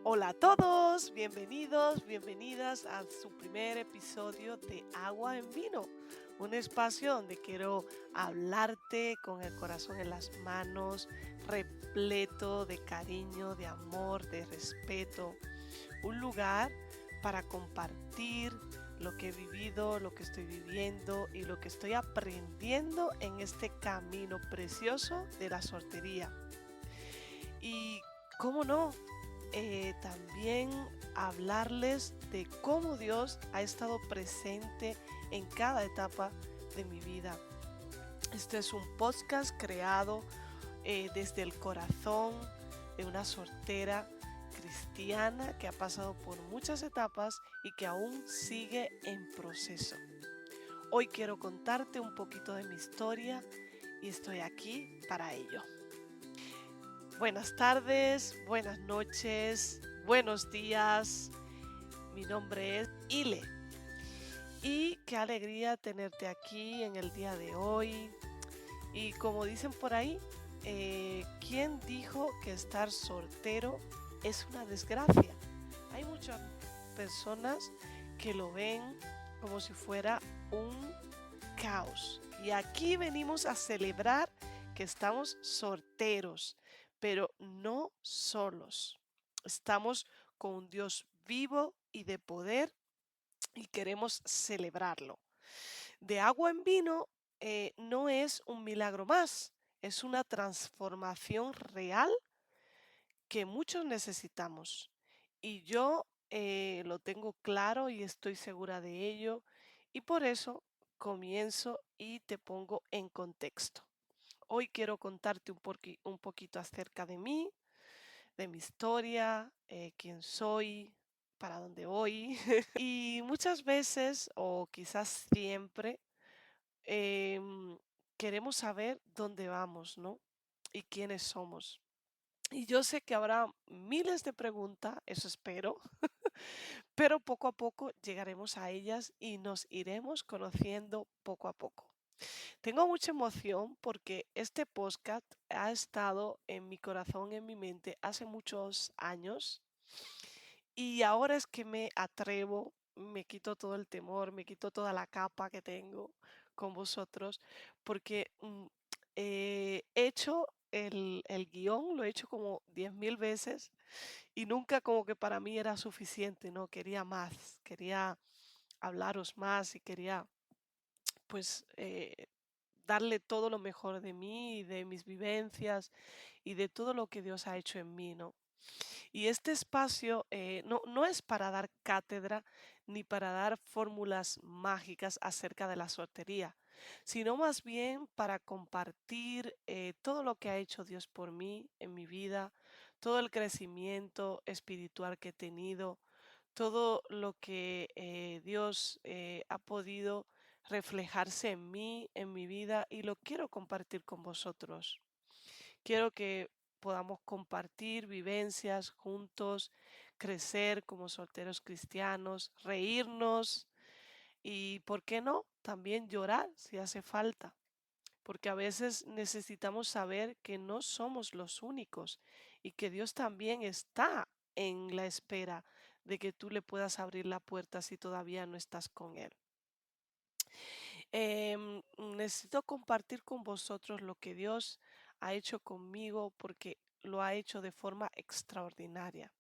Hola a todos, bienvenidos, bienvenidas a su primer episodio de Agua en Vino, un espacio donde quiero hablarte con el corazón en las manos, repleto de cariño, de amor, de respeto, un lugar para compartir lo que he vivido, lo que estoy viviendo y lo que estoy aprendiendo en este camino precioso de la soltería. Y cómo no, también hablarles de cómo Dios ha estado presente en cada etapa de mi vida. Este es un podcast creado desde el corazón de una soltera cristiana que ha pasado por muchas etapas y que aún sigue en proceso. Hoy quiero contarte un poquito de mi historia y estoy aquí para ello. Buenas tardes, buenas noches, buenos días. Mi nombre es Ile y qué alegría tenerte aquí en el día de hoy. Y como dicen por ahí, ¿quién dijo que estar soltero es una desgracia? Hay muchas personas que lo ven como si fuera un caos. Y aquí venimos a celebrar que estamos solteros, pero no solos. Estamos con un Dios vivo y de poder y queremos celebrarlo. De agua en vino no es un milagro más, es una transformación real que muchos necesitamos. Y yo lo tengo claro y estoy segura de ello. Y por eso comienzo y te pongo en contexto. Hoy quiero contarte un poquito acerca de mí, de mi historia, quién soy, para dónde voy. Y muchas veces, o quizás siempre, em, queremos saber dónde vamos, ¿no? Y quiénes somos. Y yo sé que habrá miles de preguntas, eso espero, pero poco a poco llegaremos a ellas y nos iremos conociendo poco a poco. Tengo mucha emoción porque este podcast ha estado en mi corazón, en mi mente hace muchos años y ahora es que me atrevo, me quito todo el temor, me quito toda la capa que tengo con vosotros porque he hecho el guión, lo he hecho como 10.000 veces y nunca como que para mí era suficiente, ¿no? Quería más, quería hablaros más y quería pues darle todo lo mejor de mí y de mis vivencias y de todo lo que Dios ha hecho en mí, ¿no? Y este espacio no es para dar cátedra ni para dar fórmulas mágicas acerca de la soltería, sino más bien para compartir todo lo que ha hecho Dios por mí en mi vida, todo el crecimiento espiritual que he tenido, todo lo que Dios ha podido reflejarse en mí, en mi vida, y lo quiero compartir con vosotros. Quiero que podamos compartir vivencias juntos, crecer como solteros cristianos, reírnos y, ¿por qué no? También llorar si hace falta, porque a veces necesitamos saber que no somos los únicos y que Dios también está en la espera de que tú le puedas abrir la puerta si todavía no estás con Él. Necesito compartir con vosotros lo que Dios ha hecho conmigo porque lo ha hecho de forma extraordinaria.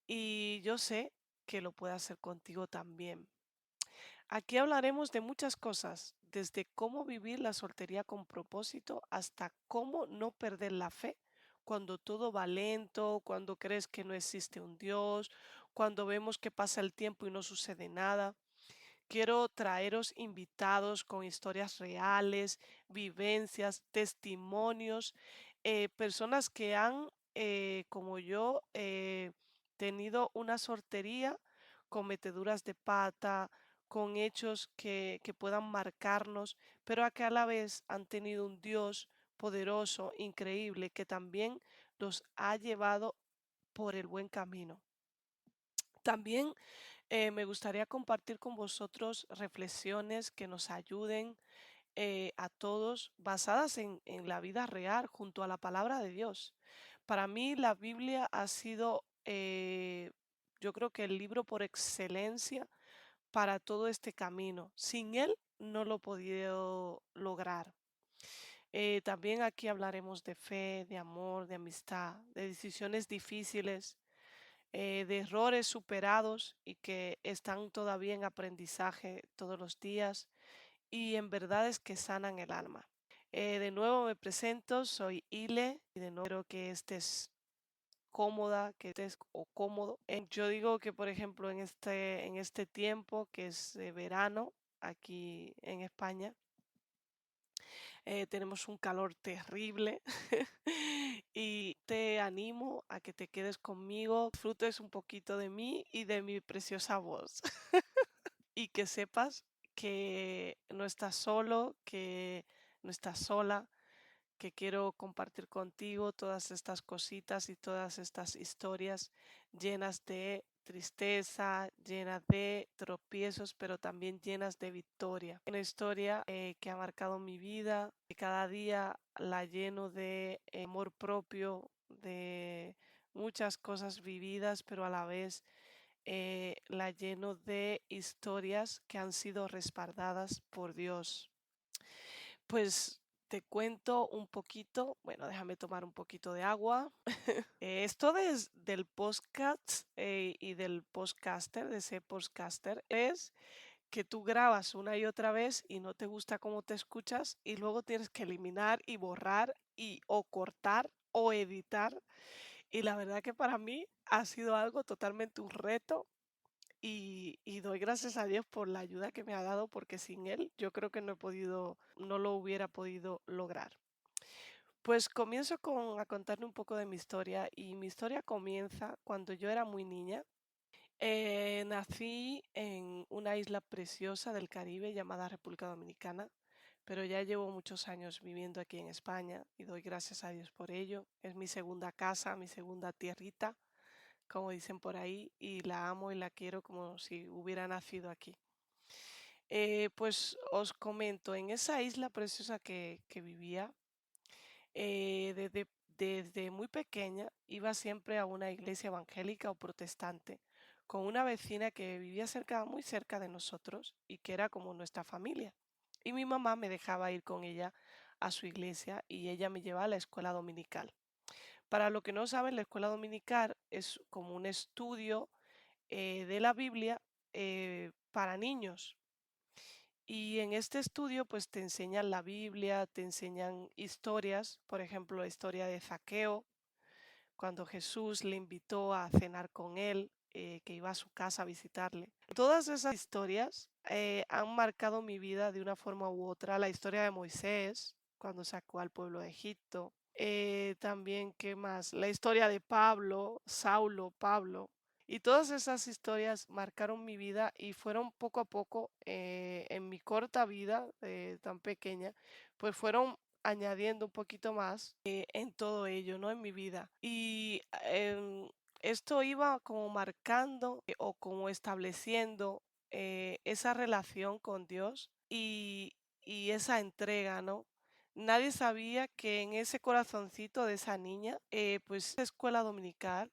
Y yo sé que lo puede hacer contigo también. Aquí hablaremos de muchas cosas, desde cómo vivir la soltería con propósito hasta cómo no perder la fe cuando todo va lento, cuando crees que no existe un Dios, cuando vemos que pasa el tiempo y no sucede nada. Quiero traeros invitados con historias reales, vivencias, testimonios, personas que han, como yo, tenido una soltería con meteduras de pata, con hechos que puedan marcarnos, pero a que a la vez han tenido un Dios poderoso, increíble, que también los ha llevado por el buen camino. También me gustaría compartir con vosotros reflexiones que nos ayuden a todos basadas en la vida real junto a la palabra de Dios. Para mí la Biblia ha sido yo creo que el libro por excelencia para todo este camino. Sin él no lo he podido lograr. También aquí hablaremos de fe, de amor, de amistad, de decisiones difíciles, de errores superados y que están todavía en aprendizaje todos los días y en verdades que sanan el alma. De nuevo me presento, soy Ile y de nuevo espero que estés cómoda, que estés o cómodo. Yo digo que, por ejemplo, en este tiempo que es verano aquí en España, tenemos un calor terrible y te animo a que te quedes conmigo, disfrutes un poquito de mí y de mi preciosa voz y que sepas que no estás solo, que no estás sola, que quiero compartir contigo todas estas cositas y todas estas historias llenas de tristeza, llenas de tropiezos, pero también llenas de victoria. Una historia que ha marcado mi vida, que cada día la lleno de amor propio, de muchas cosas vividas, pero a la vez la lleno de historias que han sido respaldadas por Dios. Pues te cuento un poquito, bueno, déjame tomar un poquito de agua. Esto del podcast y del podcaster, de ese podcaster, es que tú grabas una y otra vez y no te gusta cómo te escuchas y luego tienes que eliminar y borrar y o cortar o editar. Y la verdad que para mí ha sido algo totalmente un reto y doy gracias a Dios por la ayuda que me ha dado, porque sin él yo creo que no lo hubiera podido lograr. Pues comienzo a contarle un poco de mi historia y mi historia comienza cuando yo era muy niña. Nací en una isla preciosa del Caribe llamada República Dominicana, pero ya llevo muchos años viviendo aquí en España y doy gracias a Dios por ello. Es mi segunda casa, mi segunda tierrita, como dicen por ahí, y la amo y la quiero como si hubiera nacido aquí. Pues os comento, en esa isla preciosa que vivía, desde muy pequeña iba siempre a una iglesia evangélica o protestante con una vecina que vivía cerca, muy cerca de nosotros y que era como nuestra familia. Y mi mamá me dejaba ir con ella a su iglesia y ella me llevaba a la escuela dominical. Para lo que no saben, la escuela dominical es como un estudio de la Biblia para niños. Y en este estudio pues te enseñan la Biblia, te enseñan historias, por ejemplo, la historia de Zaqueo, cuando Jesús le invitó a cenar con él, que iba a su casa a visitarle. Todas esas historias han marcado mi vida de una forma u otra. La historia de Moisés, cuando sacó al pueblo de Egipto. También, ¿qué más? La historia de Pablo, Saulo, Pablo. Y todas esas historias marcaron mi vida y fueron poco a poco, en mi corta vida tan pequeña, pues fueron añadiendo un poquito más en todo ello, ¿no? En mi vida. Y esto iba como marcando o como estableciendo esa relación con Dios y esa entrega, ¿no? Nadie sabía que en ese corazoncito de esa niña, pues esa escuela dominical,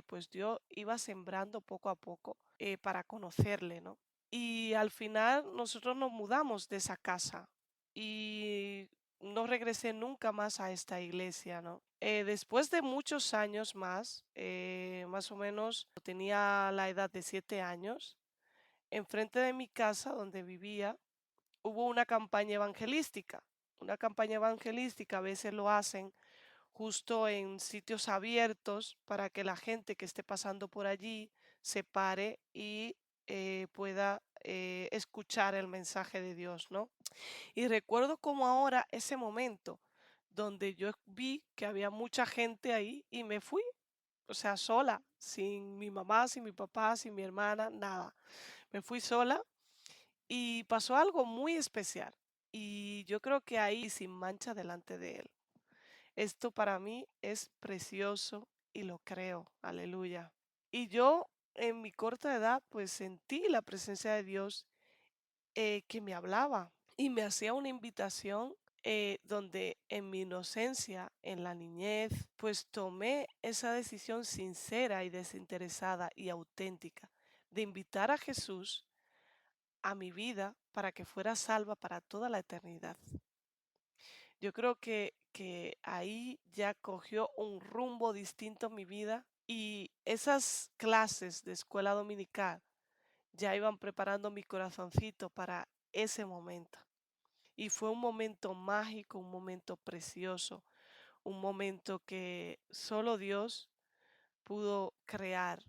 pues Dios iba sembrando poco a poco para conocerle, ¿no? Y al final nosotros nos mudamos de esa casa y no regresé nunca más a esta iglesia, ¿no? Después de muchos años más o menos tenía la edad de 7 años, enfrente de mi casa donde vivía hubo una campaña evangelística. Una campaña evangelística a veces lo hacen justo en sitios abiertos para que la gente que esté pasando por allí se pare y pueda escuchar el mensaje de Dios, ¿no? Y recuerdo como ahora ese momento donde yo vi que había mucha gente ahí y me fui, o sea, sola, sin mi mamá, sin mi papá, sin mi hermana, nada. Me fui sola y pasó algo muy especial. Y yo creo que ahí sin mancha delante de él. Esto para mí es precioso y lo creo. Aleluya. Y yo en mi corta edad pues sentí la presencia de Dios que me hablaba y me hacía una invitación donde en mi inocencia, en la niñez, pues tomé esa decisión sincera y desinteresada y auténtica de invitar a Jesús a mi vida para que fuera salva para toda la eternidad. Yo creo que ahí ya cogió un rumbo distinto mi vida y esas clases de escuela dominical ya iban preparando mi corazoncito para ese momento. Y fue un momento mágico, un momento precioso, un momento que solo Dios pudo crear.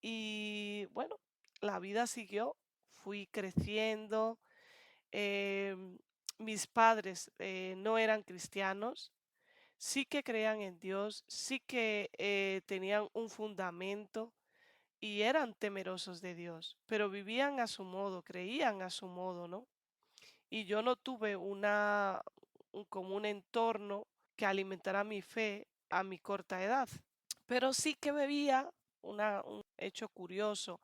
Y bueno, la vida siguió, fui creciendo. em, Mis padres no eran cristianos, sí que creían en Dios, sí que tenían un fundamento y eran temerosos de Dios, pero vivían a su modo, creían a su modo, ¿no? Y yo no tuve como un entorno que alimentara mi fe a mi corta edad. Pero sí que veía un hecho curioso,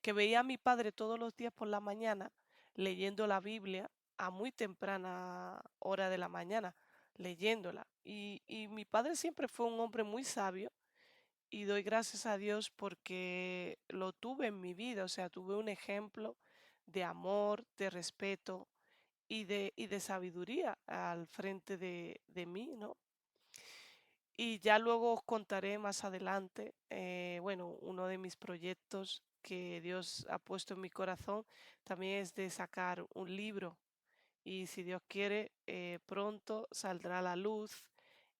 que veía a mi padre todos los días por la mañana leyendo la Biblia a muy temprana hora de la mañana, leyéndola. Y mi padre siempre fue un hombre muy sabio y doy gracias a Dios porque lo tuve en mi vida, o sea, tuve un ejemplo de amor, de respeto y de sabiduría al frente de mí, ¿no? Y ya luego os contaré más adelante, bueno, uno de mis proyectos que Dios ha puesto en mi corazón también es de sacar un libro y si Dios quiere, pronto saldrá a la luz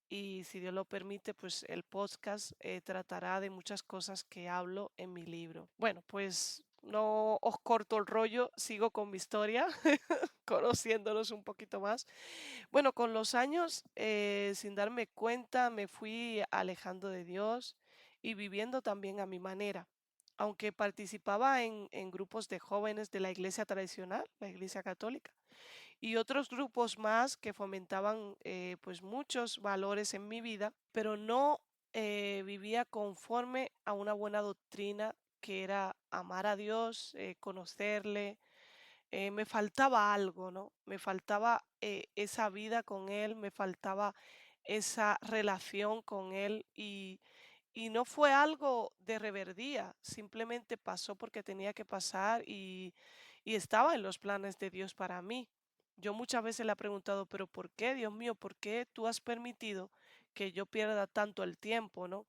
y si Dios lo permite, pues el podcast tratará de muchas cosas que hablo en mi libro. Bueno, pues no os corto el rollo, sigo con mi historia, conociéndonos un poquito más. Bueno, con los años, sin darme cuenta, me fui alejando de Dios y viviendo también a mi manera. Aunque participaba en grupos de jóvenes de la iglesia tradicional, la iglesia católica, y otros grupos más que fomentaban pues muchos valores en mi vida, pero no vivía conforme a una buena doctrina que era amar a Dios, conocerle, me faltaba algo, ¿no? Me faltaba esa vida con Él, me faltaba esa relación con Él y no fue algo de reverdía, simplemente pasó porque tenía que pasar y estaba en los planes de Dios para mí. Yo muchas veces le he preguntado, pero ¿por qué, Dios mío? ¿Por qué tú has permitido que yo pierda tanto el tiempo, ¿no?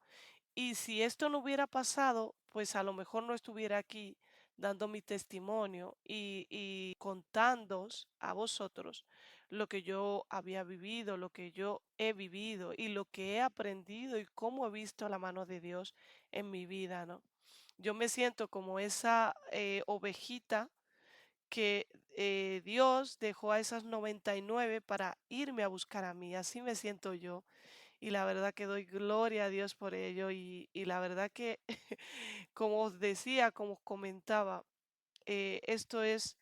Y si esto no hubiera pasado, pues a lo mejor no estuviera aquí dando mi testimonio y contándoos a vosotros lo que yo había vivido, lo que yo he vivido y lo que he aprendido y cómo he visto la mano de Dios en mi vida, ¿no? Yo me siento como esa ovejita que Dios dejó a esas 99 para irme a buscar a mí. Así me siento yo y la verdad que doy gloria a Dios por ello y la verdad que, como os decía, como os comentaba, esto es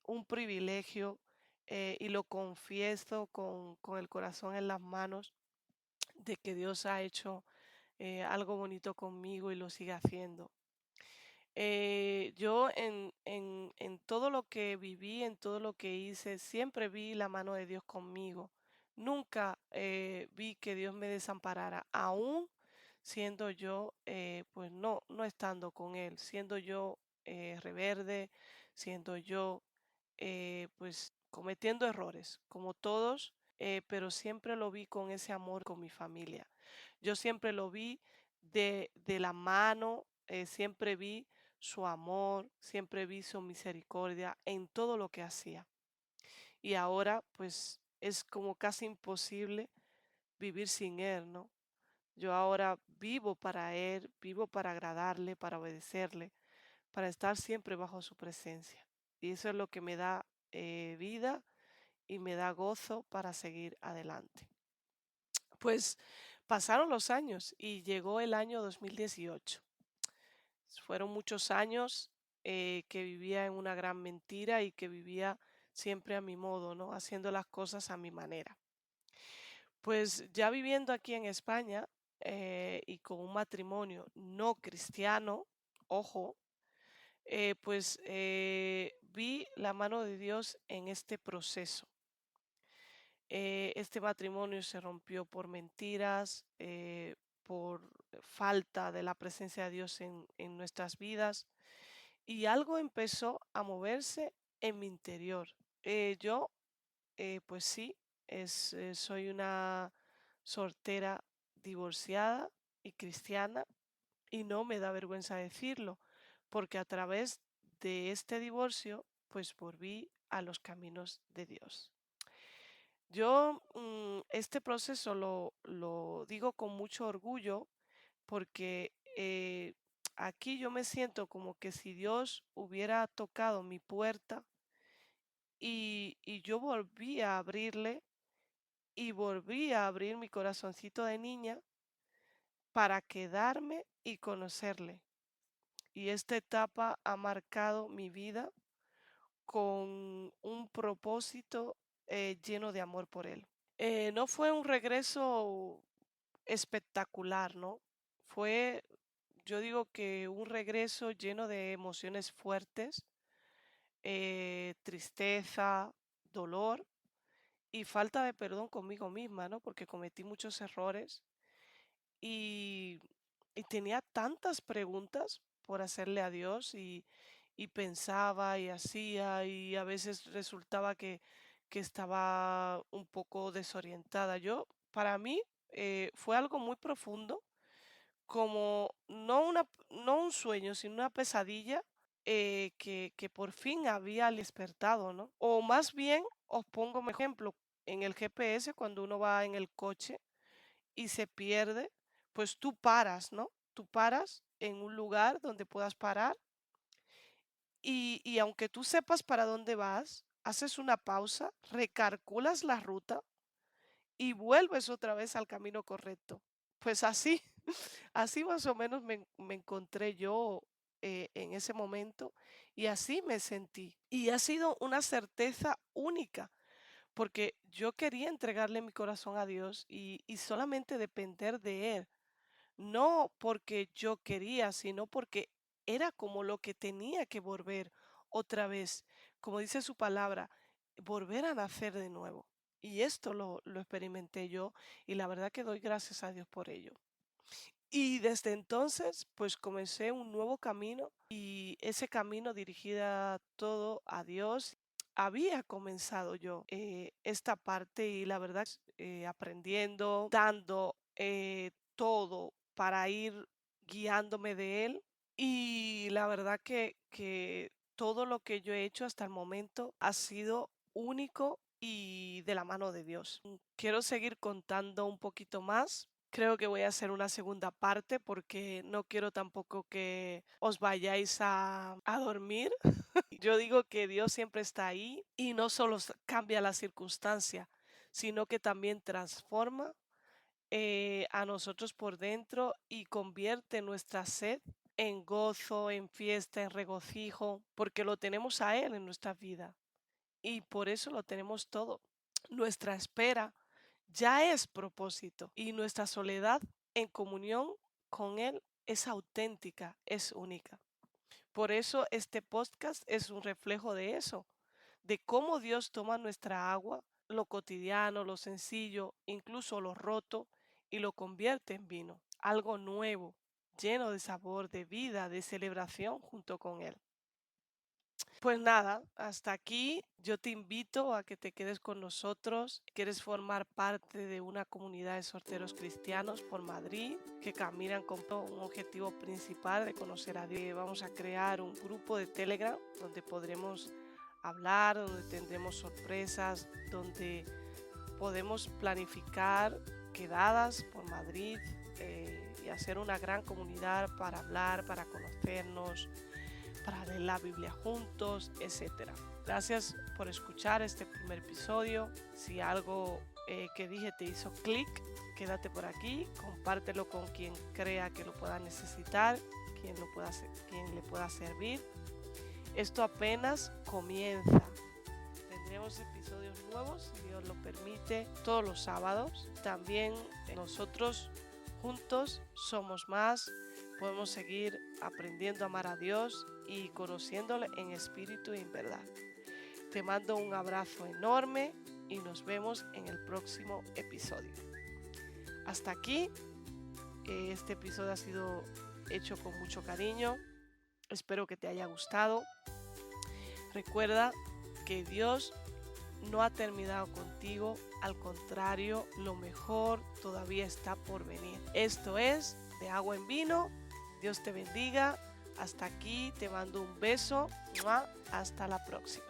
un privilegio y lo confieso con el corazón en las manos de que Dios ha hecho algo bonito conmigo y lo sigue haciendo. Yo en todo lo que viví, en todo lo que hice, siempre vi la mano de Dios conmigo. Nunca vi que Dios me desamparara, aún siendo yo, pues no estando con Él, siendo yo reverde, siendo yo, pues cometiendo errores, como todos, pero siempre lo vi con ese amor con mi familia. Yo siempre lo vi de la mano, siempre vi su amor, siempre vi su misericordia en todo lo que hacía. Y ahora, pues, es como casi imposible vivir sin Él, ¿no? Yo ahora vivo para Él, vivo para agradarle, para obedecerle, para estar siempre bajo su presencia. Y eso es lo que me da vida y me da gozo para seguir adelante. Pues pasaron los años y llegó el año 2018. Fueron muchos años que vivía en una gran mentira y que vivía siempre a mi modo, ¿no? Haciendo las cosas a mi manera. Pues ya viviendo aquí en España y con un matrimonio no cristiano, ojo, pues vi la mano de Dios en este proceso. Este matrimonio se rompió por mentiras, por falta de la presencia de Dios en nuestras vidas y algo empezó a moverse en mi interior. Yo, pues sí, soy una soltera divorciada y cristiana y no me da vergüenza decirlo, porque a través de este divorcio, pues volví a los caminos de Dios. Yo este proceso lo digo con mucho orgullo porque aquí yo me siento como que si Dios hubiera tocado mi puerta y yo volví a abrirle y volví a abrir mi corazoncito de niña para quedarme y conocerle. Y esta etapa ha marcado mi vida con un propósito lleno de amor por Él. No fue un regreso espectacular, ¿no? Fue, yo digo que un regreso lleno de emociones fuertes, tristeza, dolor y falta de perdón conmigo misma, ¿no? Porque cometí muchos errores y, y tenía tantas preguntas por hacerle a Dios y pensaba y hacía y a veces resultaba que estaba un poco desorientada. Para mí, fue algo muy profundo, como no un sueño, sino una pesadilla que por fin había despertado, ¿no? O más bien, os pongo un ejemplo, en el GPS, cuando uno va en el coche y se pierde, pues tú paras, ¿no? Tú paras en un lugar donde puedas parar y aunque tú sepas para dónde vas, haces una pausa, recalculas la ruta y vuelves otra vez al camino correcto. Pues así, así más o menos me encontré yo en ese momento y así me sentí. Y ha sido una certeza única porque yo quería entregarle mi corazón a Dios y solamente depender de Él. No porque yo quería, sino porque era como lo que tenía que volver otra vez. Como dice su palabra, volver a nacer de nuevo. Y esto lo experimenté yo y la verdad que doy gracias a Dios por ello. Y desde entonces, pues comencé un nuevo camino y ese camino dirigida todo a Dios. Había comenzado yo esta parte y la verdad, aprendiendo, dando todo para ir guiándome de Él. Y la verdad que todo lo que yo he hecho hasta el momento ha sido único y de la mano de Dios. Quiero seguir contando un poquito más. Creo que voy a hacer una segunda parte porque no quiero tampoco que os vayáis a dormir. Yo digo que Dios siempre está ahí y no solo cambia la circunstancia, sino que también transforma a nosotros por dentro y convierte nuestra sed en gozo, en fiesta, en regocijo, porque lo tenemos a Él en nuestra vida y por eso lo tenemos todo. Nuestra espera ya es propósito y nuestra soledad en comunión con Él es auténtica, es única. Por eso este podcast es un reflejo de eso, de cómo Dios toma nuestra agua, lo cotidiano, lo sencillo, incluso lo roto, y lo convierte en vino, algo nuevo, lleno de sabor, de vida, de celebración junto con Él. Pues nada, hasta aquí yo te invito a que te quedes con nosotros. ¿Quieres formar parte de una comunidad de solteros cristianos por Madrid que caminan con un objetivo principal de conocer a Dios? Vamos a crear un grupo de Telegram donde podremos hablar, donde tendremos sorpresas, donde podemos planificar quedadas por Madrid y hacer una gran comunidad para hablar, para conocernos, para leer la Biblia juntos, etcétera. Gracias por escuchar este primer episodio. Si algo que dije te hizo clic, quédate por aquí, compártelo con quien crea que lo pueda necesitar, quien le pueda servir. Esto apenas comienza. Tendremos episodios nuevos, si Dios lo permite, todos los sábados. También nosotros juntos somos más, podemos seguir aprendiendo a amar a Dios y conociéndole en espíritu y en verdad. Te mando un abrazo enorme y nos vemos en el próximo episodio. Hasta aquí, este episodio ha sido hecho con mucho cariño. Espero que te haya gustado. Recuerda que Dios no ha terminado contigo, al contrario, lo mejor todavía está por venir. Esto es De Agua en Vino. Dios te bendiga. Hasta aquí, te mando un beso. Hasta la próxima.